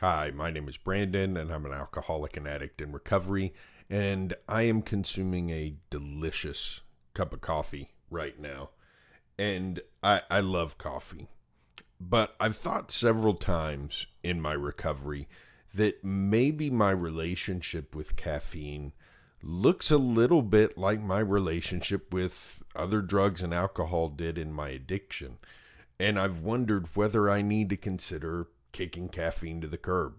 Hi, my name is Brandon, and I'm an alcoholic and addict in recovery, and I am consuming a delicious cup of coffee right now. And I love coffee, but I've thought several times in my recovery that maybe my relationship with caffeine looks a little bit like my relationship with other drugs and alcohol did in my addiction. And I've wondered whether I need to consider kicking caffeine to the curb.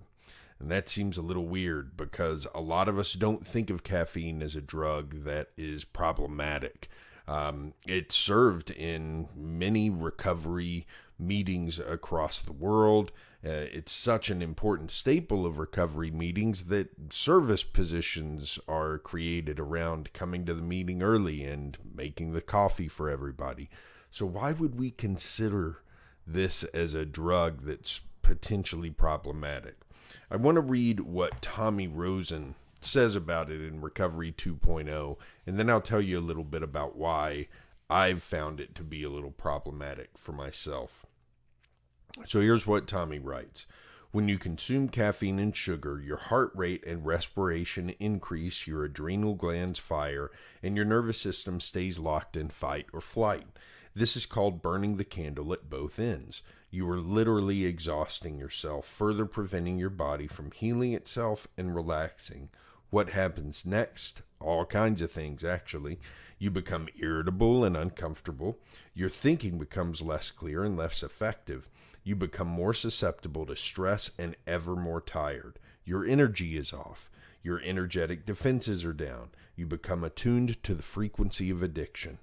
And that seems a little weird because a lot of us don't think of caffeine as a drug that is problematic. It's served in many recovery meetings across the world. It's such an important staple of recovery meetings that service positions are created around coming to the meeting early and making the coffee for everybody. So why would we consider this as a drug that's potentially problematic? I want to read what Tommy Rosen says about it in Recovery 2.0, and then I'll tell you a little bit about why I've found it to be a little problematic for myself. So here's what Tommy writes. When you consume caffeine and sugar, your heart rate and respiration increase, your adrenal glands fire, and your nervous system stays locked in fight or flight. This is called burning the candle at both ends. You are literally exhausting yourself, further preventing your body from healing itself and relaxing. What happens next? All kinds of things, actually. You become irritable and uncomfortable. Your thinking becomes less clear and less effective. You become more susceptible to stress and ever more tired. Your energy is off. Your energetic defenses are down. You become attuned to the frequency of addiction.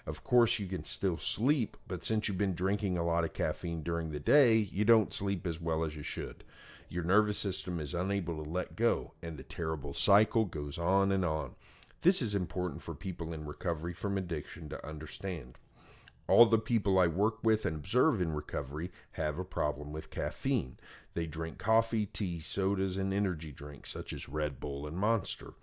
Of course, you can still sleep, but since you've been drinking a lot of caffeine during the day, you don't sleep as well as you should. Your nervous system is unable to let go, and the terrible cycle goes on and on. This is important for people in recovery from addiction to understand. All the people I work with and observe in recovery have a problem with caffeine. They drink coffee, tea, sodas, and energy drinks such as Red Bull and Monster.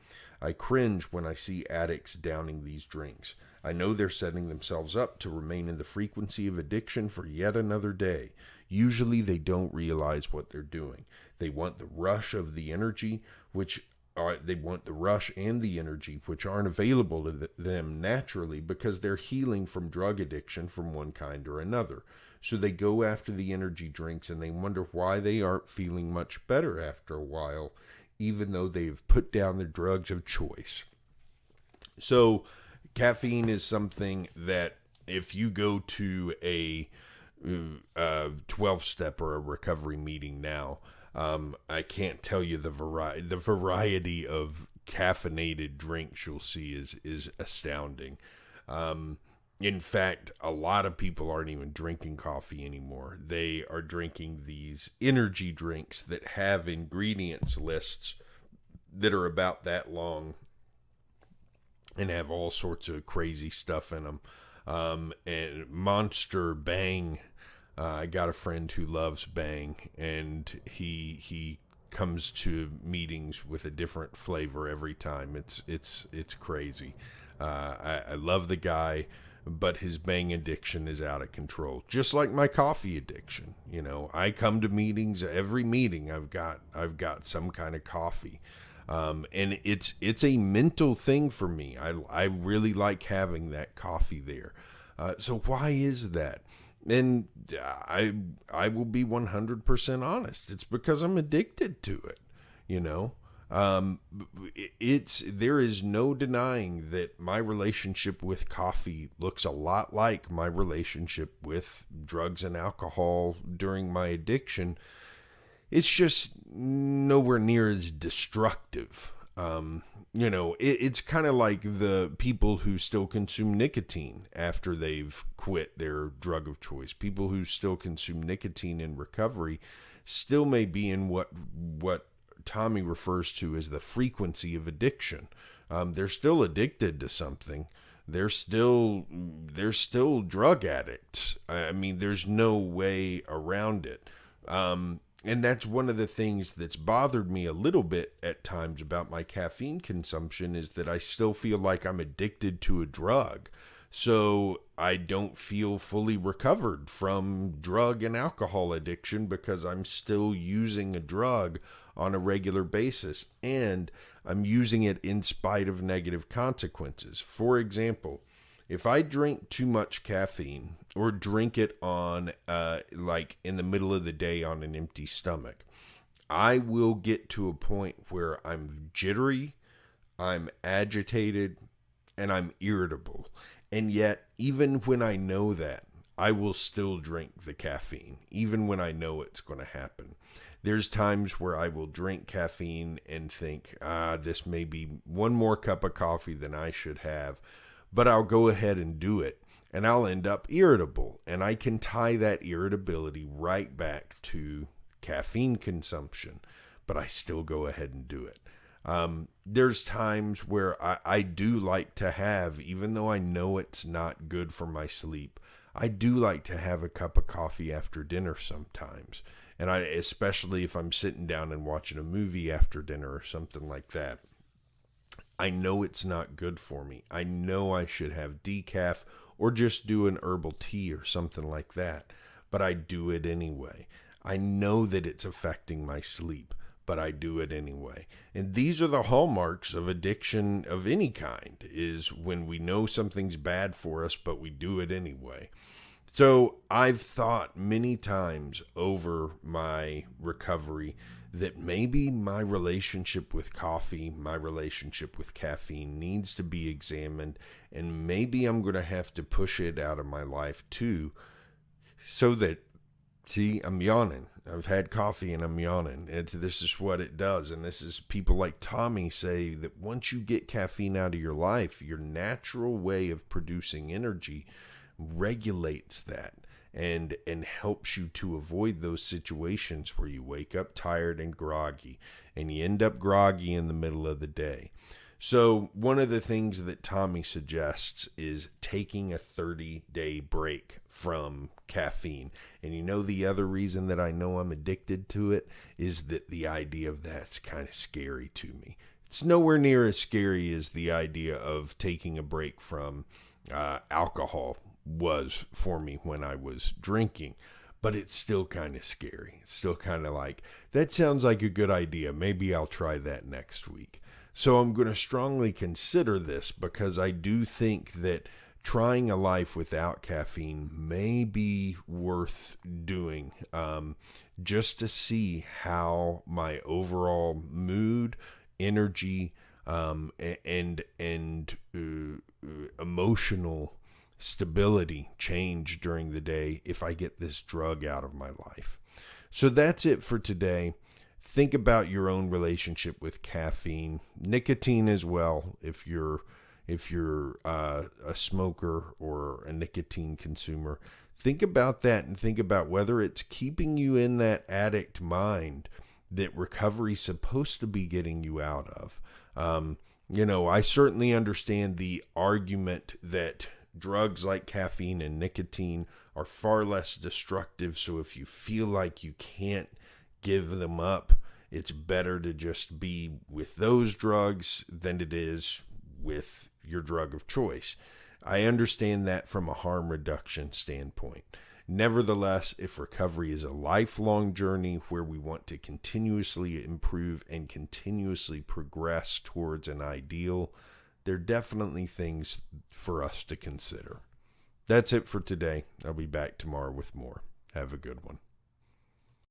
I cringe when I see addicts downing these drinks. I know they're setting themselves up to remain in the frequency of addiction for yet another day. Usually they don't realize what they're doing. They want the rush of the energy, which aren't available to them naturally because they're healing from drug addiction from one kind or another. So they go after the energy drinks and they wonder why they aren't feeling much better after a while, even though they've put down their drugs of choice. So caffeine is something that if you go to a 12-step or a recovery meeting now, I can't tell you the variety of caffeinated drinks you'll see is astounding. In fact, a lot of people aren't even drinking coffee anymore. They are drinking these energy drinks that have ingredients lists that are about that long and have all sorts of crazy stuff in them. And Monster, Bang. I got a friend who loves Bang, and he comes to meetings with a different flavor every time. It's crazy. I love the guy, but his Bang addiction is out of control. Just like my coffee addiction. You know, I come to meetings. Every meeting I've got some kind of coffee. And it's a mental thing for me. I really like having that coffee there. So why is that? And I will be 100% honest. It's because I'm addicted to it. You know, there is no denying that my relationship with coffee looks a lot like my relationship with drugs and alcohol during my addiction. It's just nowhere near as destructive. It's kind of like the people who still consume nicotine after they've quit their drug of choice. People who still consume nicotine in recovery still may be in what Tommy refers to as the frequency of addiction. They're still addicted to something. They're still drug addicts. I mean, there's no way around it. And that's one of the things that's bothered me a little bit at times about my caffeine consumption is that I still feel like I'm addicted to a drug. So I don't feel fully recovered from drug and alcohol addiction because I'm still using a drug on a regular basis, and I'm using it in spite of negative consequences. For example, if I drink too much caffeine or drink it on like in the middle of the day on an empty stomach, I will get to a point where I'm jittery, I'm agitated, and I'm irritable. And yet, even when I know that, I will still drink the caffeine, even when I know it's going to happen. There's times where I will drink caffeine and think, this may be one more cup of coffee than I should have, but I'll go ahead and do it, and I'll end up irritable. And I can tie that irritability right back to caffeine consumption, but I still go ahead and do it. There's times where I do like to have, even though I know it's not good for my sleep, I do like to have a cup of coffee after dinner sometimes. And especially if I'm sitting down and watching a movie after dinner or something like that. I know it's not good for me. I know I should have decaf or just do an herbal tea or something like that, but I do it anyway. I know that it's affecting my sleep, but I do it anyway. And these are the hallmarks of addiction of any kind, is when we know something's bad for us, but we do it anyway. So I've thought many times over my recovery that maybe my relationship with coffee, my relationship with caffeine needs to be examined, and maybe I'm going to have to push it out of my life too, so that, see, I'm yawning. I've had coffee and I'm yawning. This is what it does. And this is, people like Tommy say that once you get caffeine out of your life, your natural way of producing energy regulates that and helps you to avoid those situations where you wake up tired and groggy, and you end up groggy in the middle of the day. So one of the things that Tommy suggests is taking a 30-day break from caffeine. And you know, the other reason that I know I'm addicted to it is that the idea of that's kind of scary to me. It's nowhere near as scary as the idea of taking a break from alcohol was for me when I was drinking. But it's still kind of scary. It's still kind of like, that sounds like a good idea. Maybe I'll try that next week. So I'm going to strongly consider this, because I do think that trying a life without caffeine may be worth doing, just to see how my overall mood, energy, and emotional stability change during the day if I get this drug out of my life. So that's it for today. Think about your own relationship with caffeine, nicotine as well. If you're a smoker or a nicotine consumer, think about that, and think about whether it's keeping you in that addict mind that recovery's supposed to be getting you out of. I certainly understand the argument that drugs like caffeine and nicotine are far less destructive. So if you feel like you can't give them up, it's better to just be with those drugs than it is with your drug of choice. I understand that from a harm reduction standpoint. Nevertheless, if recovery is a lifelong journey where we want to continuously improve and continuously progress towards an ideal, there are definitely things for us to consider. That's it for today. I'll be back tomorrow with more. Have a good one.